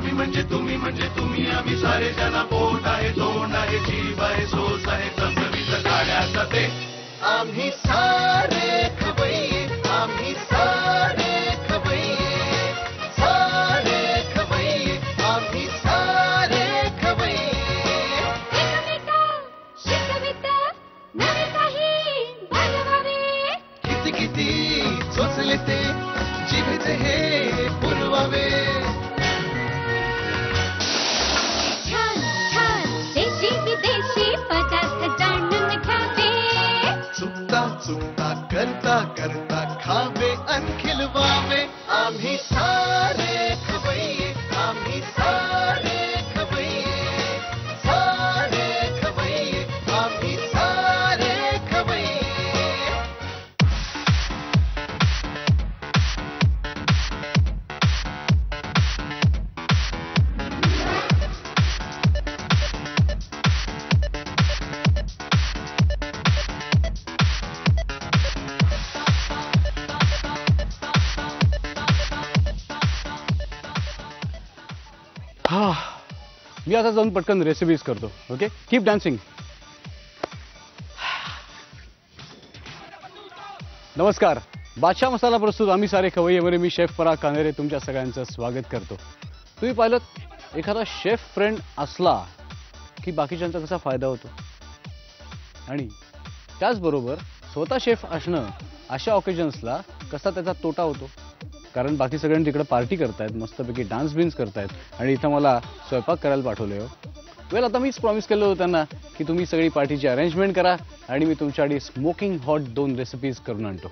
आम्ही म्हणजे तुम्ही आम्ही सारे जण पोट आहे तोंड आहे जीव आहे सोस आहे चमचमीत गाड्याचा ते आम्ही सारे खवय्ये आम्ही सारे खवय्ये सारे खवय्ये आम्ही सारे खवय्ये एकमेका शिकवित नवे काही बनवावे किती किती चोचले ते जिभेचे हे पुरवावे छान छान देशी विदेशी पदार्थ जाणून घ्यावे चुकता चुकता करता करता खावे अन खिलवावे आम्ही सारे खवय्ये आम्ही सारे खवय्ये सारे खवय्ये आम्ही सारे खवय्ये मी आता जाऊन पटकन रेसिपीज करतो. Okay, keep dancing. नमस्कार. बादशाह मसाला प्रस्तुत आम्ही सारे खवय्येमध्ये मी शेफ पराग कानेरे तुमच्या सगळ्यांचं स्वागत करतो. तुम्ही पाहिलं एखादा शेफ फ्रेंड असला की बाकीच्यांचा कसा फायदा होतो आणि त्याचबरोबर स्वतः शेफ असणं अशा ऑकेजन्सला कसा त्याचा तोटा होतो. कारण बाकी सगळ्यांनी तिकडे पार्टी करतायत, मस्तपैकी डान्स बिन्स करतायत आणि इथं मला स्वयंपाक करायला पाठवले हो. वेल, आता मीच प्रॉमिस केलं होतं त्यांना की तुम्ही सगळी पार्टीची अरेंजमेंट करा आणि मी तुमच्यासाठी स्मोकिंग हॉट 2 रेसिपीज करून आणतो.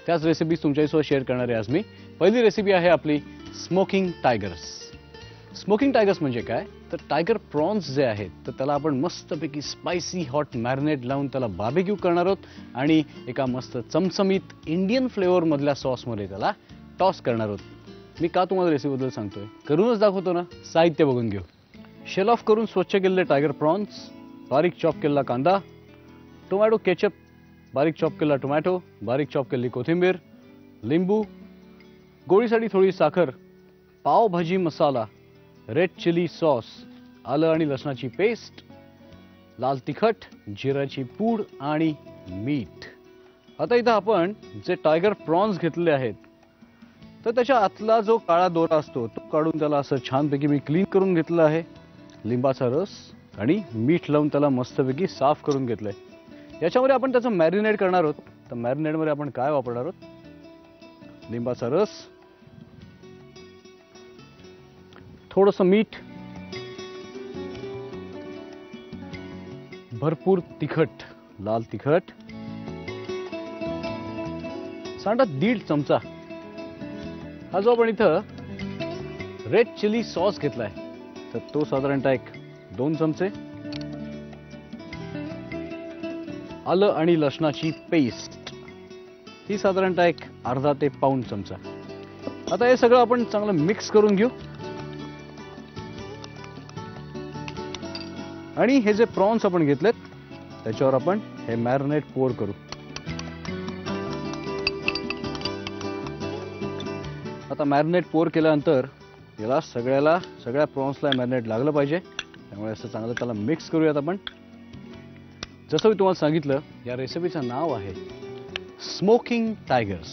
त्याच रेसिपीज तुमच्यासोबत शेअर करणार आहे आज मी. पहिली रेसिपी आहे आपली स्मोकिंग टायगर्स. स्मोकिंग टायगर्स म्हणजे काय तर टायगर प्रॉन्स जे आहेत तर त्याला आपण मस्तपैकी स्पायसी हॉट मॅरिनेट लावून त्याला बार्बेक्यू करणार आहोत आणि एका मस्त चमचमीत इंडियन फ्लेवरमधल्या सॉसमध्ये त्याला टॉस करणार आहोत. मी का तुम्हाला रेसिपीबद्दल सांगतोय, करूनच दाखवतो ना. साहित्य बघून घेऊ. शेल ऑफ करून स्वच्छ केलेले टायगर प्रॉन्स, बारीक चॉप केलेला कांदा, टोमॅटो केचप, बारीक चॉप केलेला टोमॅटो, बारीक चॉप केलेली कोथिंबीर, लिंबू, गोळीसाठी थोडी साखर, पावभाजी मसाला, रेड चिली सॉस, आलं आणि लसणाची पेस्ट, लाल तिखट, जिऱ्याची पूड आणि मीठ. आता इथं आपण जे टायगर प्रॉन्स घेतले आहेत तर त्याच्या आतला जो काळा दोरा असतो तो काढून त्याला असं छानपैकी मी क्लीन करून घेतलं आहे. लिंबाचा रस आणि मीठ लावून त्याला मस्तपैकी साफ करून घेतलंय. याच्यामध्ये आपण त्याचं मॅरिनेट करणार आहोत. तर मॅरिनेटमध्ये आपण काय वापरणार आहोत, लिंबाचा रस, थोडंसं मीठ, भरपूर तिखट, लाल तिखट, सांडा 1.5 चमचा. हा जो आपण इथं रेड चिली सॉस घेतलाय तर तो साधारणतः 2 चमचे, आलं आणि लसणाची पेस्ट ही साधारणतः अर्धा ते पाऊण चमचा. आता हे सगळं आपण चांगलं मिक्स करून घेऊ आणि हे जे प्रॉन्स आपण घेतलेत त्याच्यावर आपण हे मॅरिनेट पोर करू. आता मॅरिनेट पोर केल्यानंतर याला सगळ्या प्रॉन्सला मॅरिनेट लागलं पाहिजे. त्यामुळे असं चांगलं त्याला मिक्स करूयात आपण. जसं मी तुम्हाला सांगितलं या रेसिपीचं नाव आहे स्मोकिंग टायगर्स.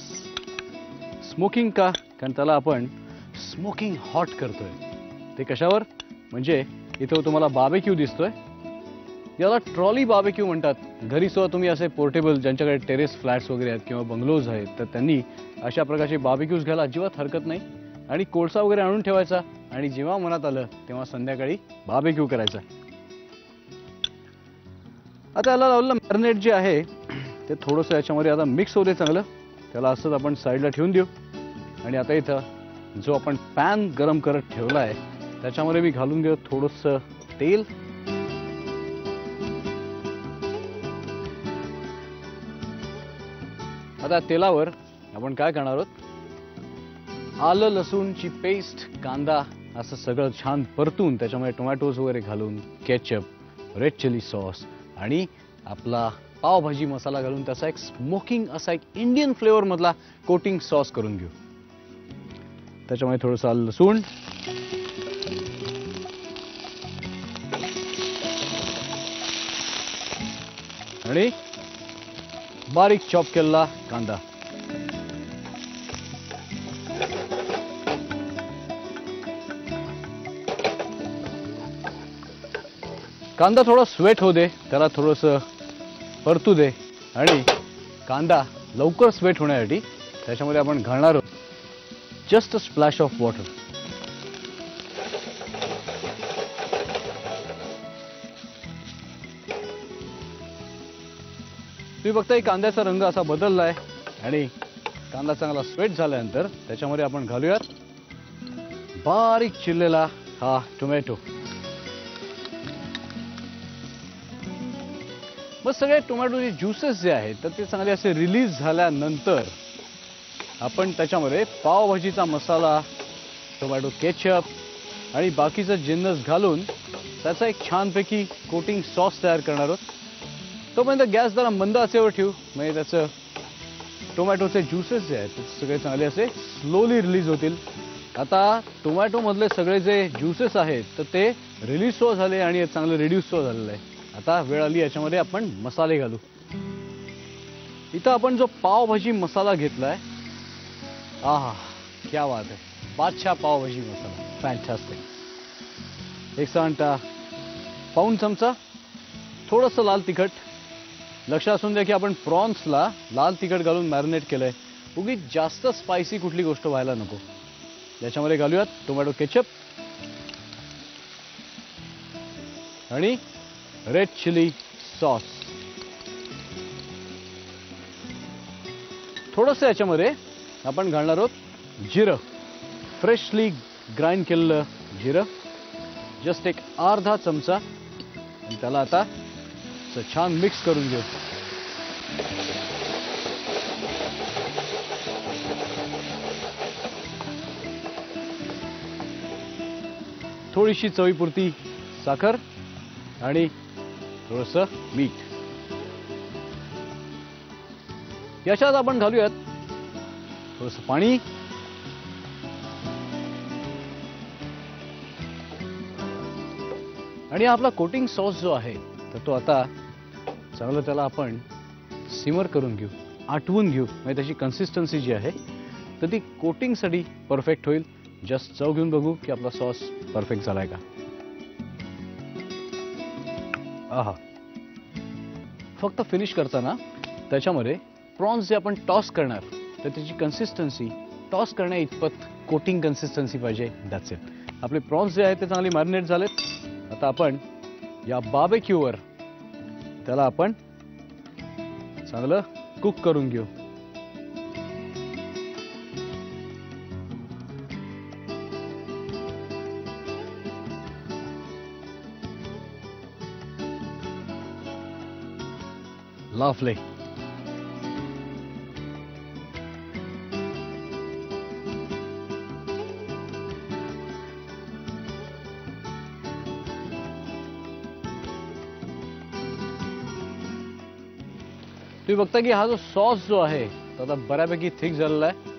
स्मोकिंग का, कारण त्याला आपण स्मोकिंग हॉट करतोय. ते कशावर म्हणजे इथं तुम्हाला बार्बेक्यू दिसतोय, याला ट्रॉली बार्बेक्यू म्हणतात. घरी सुद्धा तुम्ही असे पोर्टेबल ज्यांच्याकडे टेरेस फ्लॅट्स वगैरे आहेत किंवा बंगलोज आहेत तर त्यांनी अशा प्रकारचे बार्बेक्यूज घ्यायला अजिबात हरकत नाही आणि कोळसा वगैरे आणून ठेवायचा आणि जेव्हा मनात आलं तेव्हा संध्याकाळी बार्बेक्यू करायचा. आता याला लावलेलं मॅरिनेट जे आहे ते थोडंसं याच्यामध्ये आता मिक्स होते चांगलं. त्याला असंच आपण साईडला ठेवून देऊ आणि आता इथं जो आपण पॅन गरम करत ठेवला आहे त्याच्यामध्ये मी घालून देऊ थोडंसं तेल. आता तेलावर आपण काय करणार आहोत, आलं लसूणची पेस्ट, कांदा असं सगळं छान परतून त्याच्यामध्ये टोमॅटोज वगैरे घालून केचप, रेड चिली सॉस आणि आपला पावभाजी मसाला घालून त्याचा एक स्मोकिंग असा एक इंडियन फ्लेवर मधला कोटिंग सॉस करून घेऊ. त्याच्यामध्ये थोडंसं आलं लसूण, आणि बारीक चॉप केलेला कांदा. कांदा थोडा स्वेट होऊ दे, त्याला थोडंसं परतू दे. आणि कांदा लवकर स्वेट होण्यासाठी त्याच्यामध्ये आपण घालणार आहोत just a splash of water. तुम्ही बघताय कांद्याचा रंग असा बदललाय आणि कांदा चांगला स्वेट झाल्यानंतर त्याच्यामध्ये आपण घालूयात बारीक चिरलेला हा टोमॅटो. मग सगळे टोमॅटोचे ज्युसेस जे आहेत तर ते चांगले असे रिलीज झाल्यानंतर आपण त्याच्यामध्ये पावभाजीचा मसाला, टोमॅटो केचप आणि बाकीचं जिन्नस घालून त्याचा एक छानपैकी कोटिंग सॉस तयार करणार आहोत. तोपर्यंत गॅस जरा मंद आचेवर ठेवू, म्हणजे त्याचं टोमॅटोचे ज्युसेस जे आहेत ते सगळे चांगले असे स्लोली रिलीज होतील. आता टोमॅटोमधले सगळे जे ज्युसेस आहेत तर ते रिलीज सो झाले आणि चांगलं रिड्यूस सो झालेलं आहे. आता वेळ आली याच्यामध्ये आपण मसाले घालू. इथं आपण जो पावभाजी मसाला घेतलाय, आहा क्या बात आहे, बादशाह पावभाजी मसाला, फॅन्टास्टिक. एक सांगता पाऊण चमचा थोडंसं लाल तिखट. लक्ष असून द्या की आपण प्रॉन्सला लाल तिखट घालून मॅरिनेट केलंय, उगीच जास्त स्पायसी कुठली गोष्ट व्हायला नको. याच्यामध्ये घालूयात टोमॅटो केचप आणि रेड चिली सॉस. थोडंसं याच्यामध्ये आपण घालणार आहोत जिरं, फ्रेशली ग्राइंड केलेलं जिरं, जस्ट एक अर्धा चमचा. आणि त्याला आता छान मिक्स करून घेऊ. थोडीशी चवीपुरती साखर आणि थोडंसं मीठ. याच्यात आपण घालूयात थोडंसं पाणी आणि आपला कोटिंग सॉस जो आहे तर तो आता चांगलं त्याला आपण सिमर करून घेऊ, आटवून घेऊ. म्हणजे त्याची कन्सिस्टन्सी जी आहे तर ती कोटिंगसाठी परफेक्ट होईल. जस्ट चव घेऊन बघू की आपला सॉस परफेक्ट झालाय का. आहा, फक्त फिनिश करताना त्याच्यामध्ये प्रॉन्स जे आपण टॉस करणार तर त्याची कन्सिस्टन्सी टॉस करण्या इतपत कोटिंग कन्सिस्टन्सी पाहिजे. That's it. आपले प्रॉन्स जे आहेत ते चांगले मॅरिनेट झालेत. आता आपण या बार्बेक्यूवर त्याला आपण चांगलं कुक करून घेऊ. Lovely. तुम्ही बघता की हा जो सॉस जो आहे तो आता बऱ्यापैकी थिक झालेला आहे.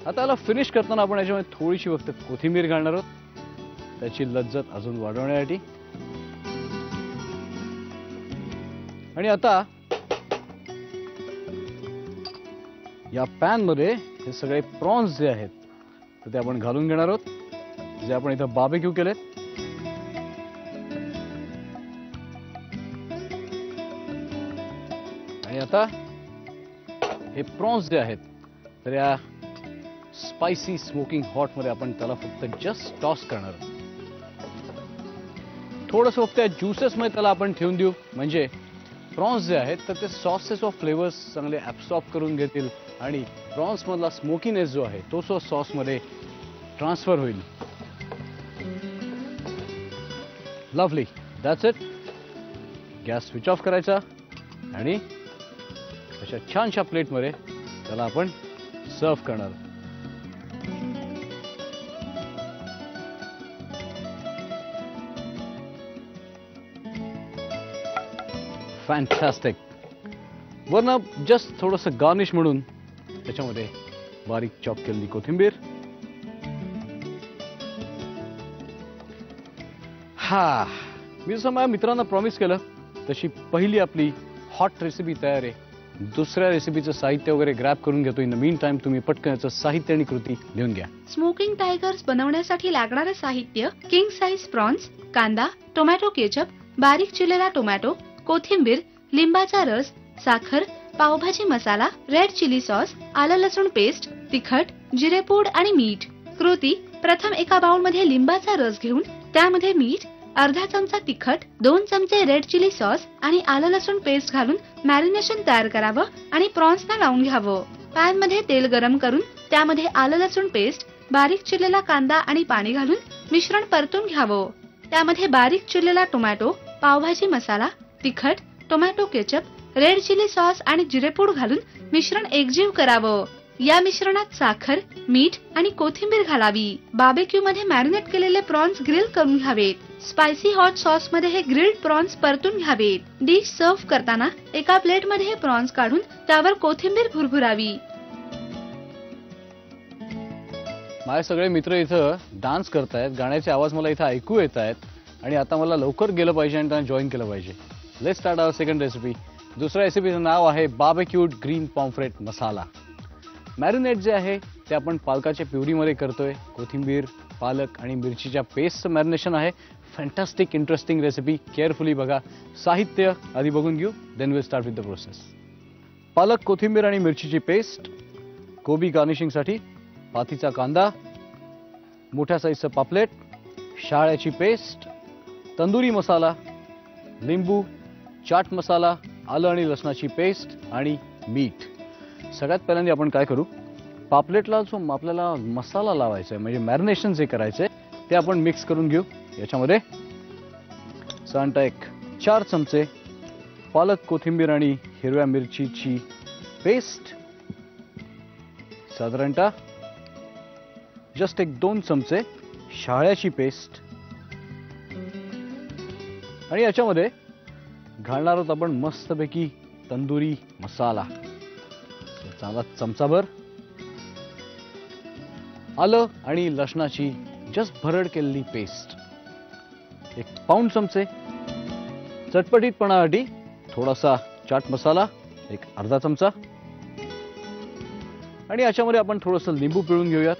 आता याला फिनिश करताना आपण याच्यामध्ये थोडीशी फक्त कोथिंबीर घालणार आहोत त्याची लज्जत अजून वाढवण्यासाठी. आणि आता या पॅन मध्ये हे सगळे प्रॉन्स जे आहेत तर ते आपण घालून घेणार आहोत जे आपण इथं बार्बेक्यू केलेत. आणि आता हे प्रॉन्स जे आहेत तर या स्पायसी स्मोकिंग हॉट मध्ये आपण त्याला फक्त जस्ट टॉस करणार आहोत. थोडंसं फक्त या ज्युसेस मध्ये त्याला आपण ठेवून देऊ म्हणजे प्रॉन्स जे आहेत तर ते सॉसेस ऑफ फ्लेवर्स चांगले ॲब्सॉर्ब करून घेतील आणि प्रॉन्स मधला स्मोकीनेस जो आहे तो सॉस मध्ये ट्रान्सफर होईल. Lovely. That's it. Gas switch off करायचा आणि अशा छानशा प्लेटमध्ये त्याला आपण सर्व करणार. फॅन्टास्टिक. वरनं जस्ट थोडंसं गार्निश म्हणून त्याच्यामध्ये बारीक चॉप केलेली कोथिंबीर. हा, मी जसं माझ्या मित्रांना प्रॉमिस केलं तशी पहिली आपली हॉट रेसिपी तयार आहे. दुसऱ्या रेसिपीचं साहित्य वगैरे ग्रॅब करून घेतो. इन द मीन टाइम तुम्ही पटकन याचं साहित्य आणि कृती लिहून घ्या. स्मोकिंग टायगर्स बनवण्यासाठी लागणारे साहित्य: किंग साइज प्रॉन्स, कांदा, टोमॅटो केचप, बारीक चिरलेला टोमॅटो, कोथिंबीर, लिंबाचा रस, साखर, पावभाजी मसाला, रेड चिली सॉस, आलं लसूण पेस्ट, तिखट, जिरेपूड आणि मीठ. कृती: प्रथम एका बाउलमध्ये लिंबाचा रस घेऊन त्यामध्ये मीठ, अर्धा चमचा तिखट, 2 चमचे रेड चिली सॉस आणि आलं लसूण पेस्ट घालून मॅरिनेशन तयार करावं आणि प्रॉन्सना लावून घ्यावं. पॅन मध्ये तेल गरम करून त्यामध्ये आलं लसूण पेस्ट, बारीक चिरलेला कांदा आणि पाणी घालून मिश्रण परतून घ्यावं. त्यामध्ये बारीक चिरलेला टोमॅटो, पावभाजी मसाला, तिखट, tomato ketchup, red chilli sauce आणि जिरेपूड घालून मिश्रण एकजीव करावं. या मिश्रणात साखर, मीठ आणि कोथिंबीर घालावी. बार्बेक्यू मध्ये मॅरिनेट केलेले प्रॉन्स ग्रिल करून घ्यावेत. स्पायसी हॉट सॉस मध्ये हे ग्रिल्ड प्रॉन्स परतून घ्यावेत. डिश सर्व्ह करताना एका प्लेट मध्ये हे प्रॉन्स काढून त्यावर कोथिंबीर भुरभुरावी. माझे सगळे मित्र इथं डान्स करतायत. गाण्याचे आवाज मला इथं ऐकू येत आहेत आणि आता मला लवकर गेलं पाहिजे आणि त्यांना जॉईन केलं पाहिजे. Let's start our second recipe. दुसऱ्या रेसिपीचं नाव आहे barbecued green pomfret masala. Marinate जे आहे ते आपण पालकाच्या प्युरीमध्ये करतोय. कोथिंबीर, पालक आणि मिरचीच्या पेस्टचं मॅरिनेशन आहे. Fantastic interesting recipe. केअरफुली बघा. साहित्य आधी बघून घेऊ, then will start with the process. पालक, कोथिंबीर आणि मिरचीची पेस्ट, कोबी गार्निशिंगसाठी, पातीचा कांदा, मोठ्या साईजचं पापलेट, शाळ्याची पेस्ट, तंदुरी मसाला, लिंबू, चाट मसाला, आलं आणि लसणाची पेस्ट आणि मीठ. सगळ्यात पहिल्यांदा आपण काय करू, पापलेटला जो आपल्याला मसाला लावायचा आहे म्हणजे मॅरिनेशन जे करायचं आहे ते आपण मिक्स करून घेऊ. याच्यामध्ये साधारणतः एक 4 चमचे पालक, कोथिंबीर आणि हिरव्या मिरचीची पेस्ट, साधारणतः जस्ट एक 2 चमचे शाळ्याची पेस्ट आणि याच्यामध्ये घालणार आहोत आपण मस्तपैकी तंदुरी मसाला. चांगला चमचाभर आलं आणि लसणाची जस्ट भरड केलेली पेस्ट, 1 पाऊण चमचे चटपटीतपणासाठी थोडासा चाट मसाला, 1 अर्धा चमचा आणि याच्यामध्ये आपण थोडंसं लिंबू पिळून घेऊयात.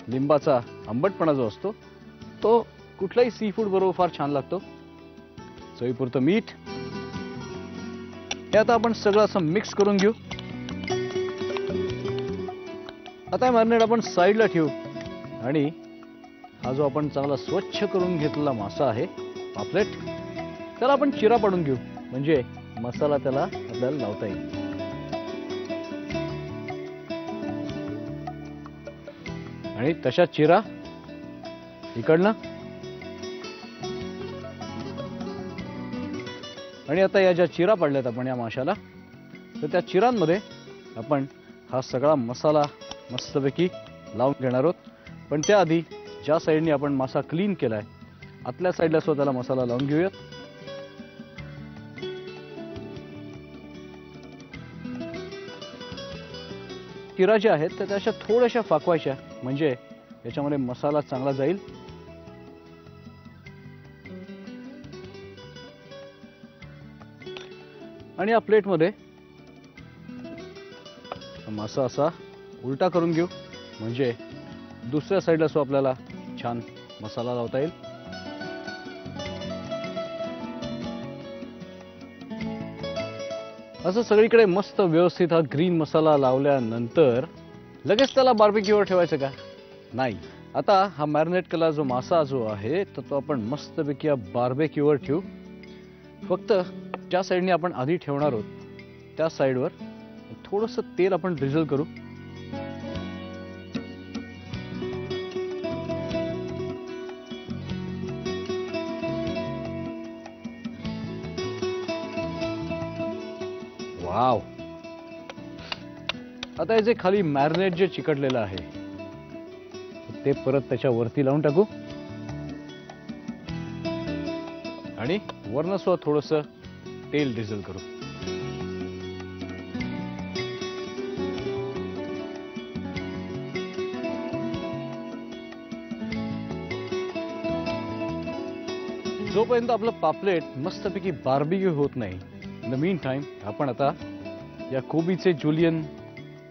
लिंबाचा आंबटपणा जो असतो तो कुठल्याही सी फूड बरोबर फार छान लागतो. चवीपुरतं मीठ. हे आता आपण सगळं असं मिक्स करून घेऊ. आता हे मॅरिनेट आपण साईडला ठेवू आणि हा जो आपण चांगला स्वच्छ करून घेतलेला मासा आहे पापलेट, त्याला आपण चिरा पाडून घेऊ म्हणजे मसाला त्याला आपल्याला लावता येईल. आणि तशा चिरा इकडनं आणि आता या ज्या चिरा पाडल्यात आपण या माशाला, तर त्या चिरांमध्ये आपण हा सगळा मसाला मस्तपैकी लावून घेणार आहोत. पण त्याआधी ज्या साईडने आपण मासा क्लीन केलाय आतल्या साईडला स्वतःला मसाला लावून घेऊयात. चिरा ज्या आहेत त्या अशा थोड्याशा फाकवायच्या म्हणजे याच्यामध्ये मसाला चांगला जाईल. आणि या प्लेटमध्ये मासा असा उलटा करून घेऊ म्हणजे दुसऱ्या साईडला सो आपल्याला छान मसाला लावता येईल. असं सगळीकडे मस्त व्यवस्थित हा ग्रीन मसाला लावल्यानंतर लगेच त्याला बार्बेक्यूवर ठेवायचं का? नाही. आता हा मॅरिनेट केलेला जो मासा जो आहे तर तो आपण मस्तपैकी या बार्बेक्यूवर ठेवू. फक्त ज्या साईडने आपण आधी ठेवणार आहोत त्या साईडवर थोडंसं तेल आपण ड्रिझल करू. वाव. आता हे जे खाली मॅरिनेट जे चिकटलेलं आहे ते परत त्याच्या वरती लावून टाकू आणि वरनं सुद्धा थोडंसं तेल ड्रिझल करू. जोपर्यंत आपलं पापलेट मस्तपैकी बार्बिक्यू होत नाही, इन द मीन टाइम आपण आता या कोबीचे जुलियन,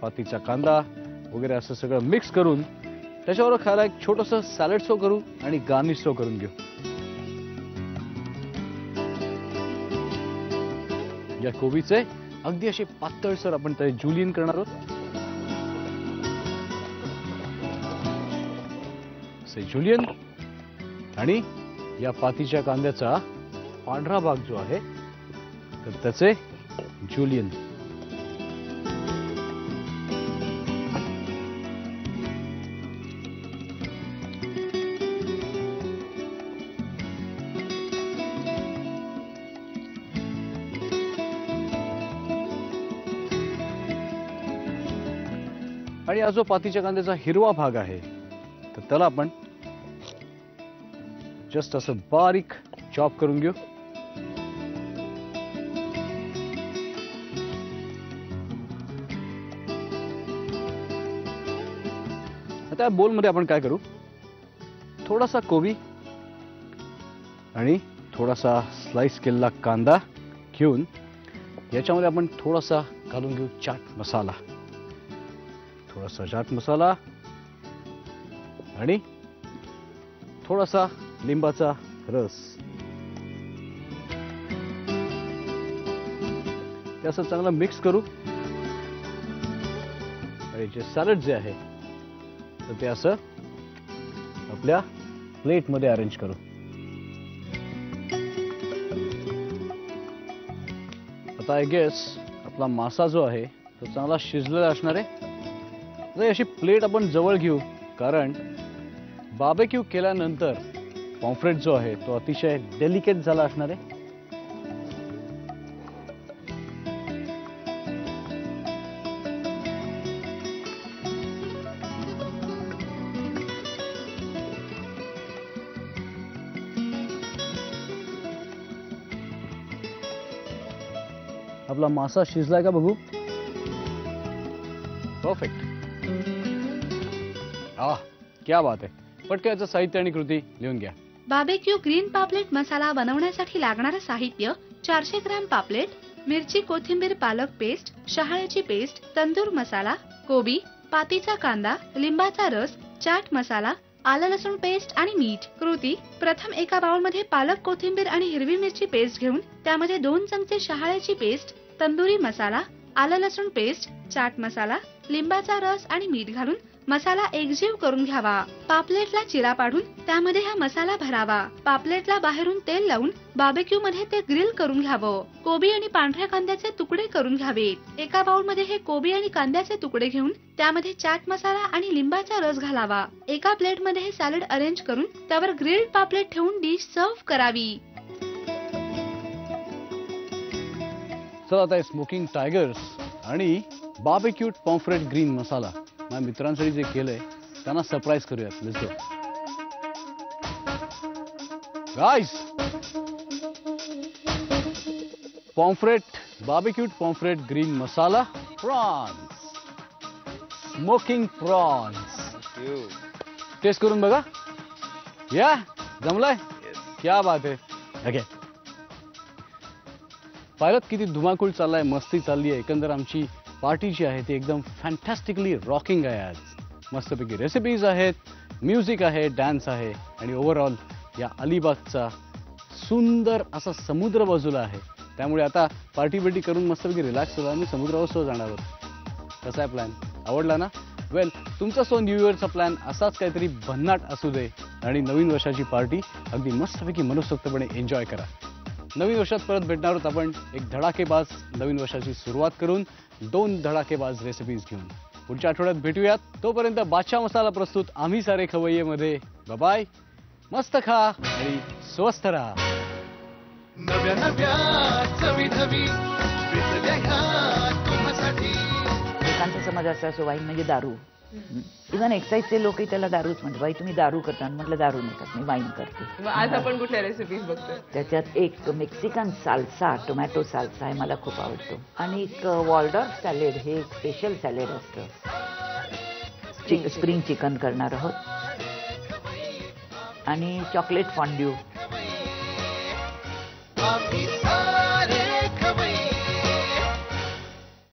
पातीचा कांदा वगैरे असं सगळं मिक्स करून त्याच्यावर खायला एक छोटंसं सॅलड सो करू आणि गार्निश सो करून घेऊ. या कोबीचे अगदी असे पातळसर आपण ते जुलियन करणार आहोत. असे जुलियन आणि या पातीच्या कांद्याचा पांढरा भाग जो आहे तर त्याचे जुलियन. आणि हा जो पातीच्या कांद्याचा हिरवा भाग आहे तर त्याला आपण जस्ट असं बारीक चॉप करून घेऊ. आता बोलमध्ये आपण काय करू, थोडासा कोबी आणि थोडासा स्लाइस केलेला कांदा घेऊन याच्यामध्ये आपण थोडासा घालून घेऊ चाट मसाला. थोडासा चाट मसाला आणि थोडासा लिंबाचा रस. ते असं चांगलं मिक्स करू आणि जे सॅलड जे आहे तर ते असं आपल्या प्लेटमध्ये अरेंज करू. आता आय गेस आपला मासा जो आहे तो चांगला शिजलेला असणार आहे. अशी प्लेट आपण जवळ घेऊ कारण बार्बेक्यू केल्यानंतर पॉम्फ्रेट जो आहे तो अतिशय डेलिकेट झाला असणार आहे. आपला मासा शिजलाय का बघू. परफेक्ट. क्या बात आहे. पटकन याचं साहित्य आणि कृती लिहून घ्या. बार्बेक्यू ग्रीन पापलेट मसाला बनवण्यासाठी लागणारं साहित्य: 400 ग्रॅम पापलेट, मिरची, कोथिंबीर, पालक पेस्ट, शहाळ्याची पेस्ट, तंदूर मसाला, कोबी, पातीचा कांदा, लिंबाचा रस, चाट मसाला, आलं लसूण पेस्ट आणि मीठ. कृती: प्रथम एका बाउलमध्ये पालक, कोथिंबीर आणि हिरवी मिरची पेस्ट घेऊन त्यामध्ये 2 चमचे शहाळ्याची पेस्ट, तंदुरी मसाला, आलं लसूण पेस्ट, चाट मसाला, लिंबाचा रस आणि मीठ घालून मसाला एकजीव करून घ्यावा. पापलेटला चिरा पाडून त्यामध्ये हा मसाला भरावा. पापलेटला बाहेरून तेल लावून बार्बेक्यू मध्ये ते ग्रिल करून घ्यावं. कोबी आणि पांढऱ्या कांद्याचे तुकडे करून घ्यावेत. एका बाउल मध्ये हे कोबी आणि कांद्याचे तुकडे घेऊन त्यामध्ये चाट मसाला आणि लिंबाचा रस घालावा. एका प्लेट मध्ये हे सॅलड अरेंज करून त्यावर ग्रिल्ड पापलेट ठेवून डिश सर्व्ह करावी. चला आता स्मोकिंग टायगर्स आणि बार्बेक्यूड पॉम्फ्रेट ग्रीन मसाला माझ्या मित्रांसाठी जे केलंय त्यांना सरप्राईज करूयात. Let's go guys. Pomfret, barbecued pomfret green masala, prawns, smoking prawns. Taste करून बघा. या जमलाय. क्या बात आहे. ओके, पाहिलं किती धुमाकूळ चाललाय, मस्ती चालली आहे. एकंदर आमची पार्टी जी आहे ती एकदम फॅन्टॅस्टिकली रॉकिंग आहे. आज मस्तपैकी रेसिपीज आहेत, म्युझिक आहे, डान्स आहे आणि ओव्हरऑल या अलिबागचा सुंदर असा समुद्र बाजूला आहे. त्यामुळे आता पार्टी बिर्टी करून मस्तपैकी रिलॅक्स होऊ आणि समुद्रावर जाणार आहोत. कसा आहे प्लॅन? आवडला ना? वेल, तुमचा सो न्यू इयरचा प्लॅन असाच काहीतरी भन्नाट असू दे आणि नवीन वर्षाची पार्टी अगदी मस्तपैकी मनसोक्तपणे एन्जॉय करा. नवीन वर्षात परत भेटणार आहोत आपण एक धडाकेबाज नवीन वर्षाची सुरुवात करून 2 धडाकेबाज रेसिपीज घेऊन. पुढच्या आठवड्यात भेटूयात. तोपर्यंत बादशाह मसाला प्रस्तुत आम्ही सारे खवय्येमध्ये. बाय. मस्त खा आणि स्वस्थ राहा. नव्या नव्या चवी धवी विसरल्या ह्या तुम्हासाठी. लोकांचा समज असा असो वाईन म्हणजे दारू. इव्हन एक्साईजचे लोकही त्याला दारूच म्हणतात. बाई तुम्ही दारू करता? म्हटलं दारू नाही करत, मी वाईन करते. आज आपण कुठल्या रेसिपीज बघतोय? त्याच्यात एक मेक्सिकन साल्सा, टोमॅटो साल्सा आहे, मला खूप आवडतो. आणि एक वॉल्डॉर्फ सॅलेड, हे एक स्पेशल सॅलेड असतं. स्प्रिंग चिकन करणार आहोत आणि चॉकलेट फॉन्ड्यू.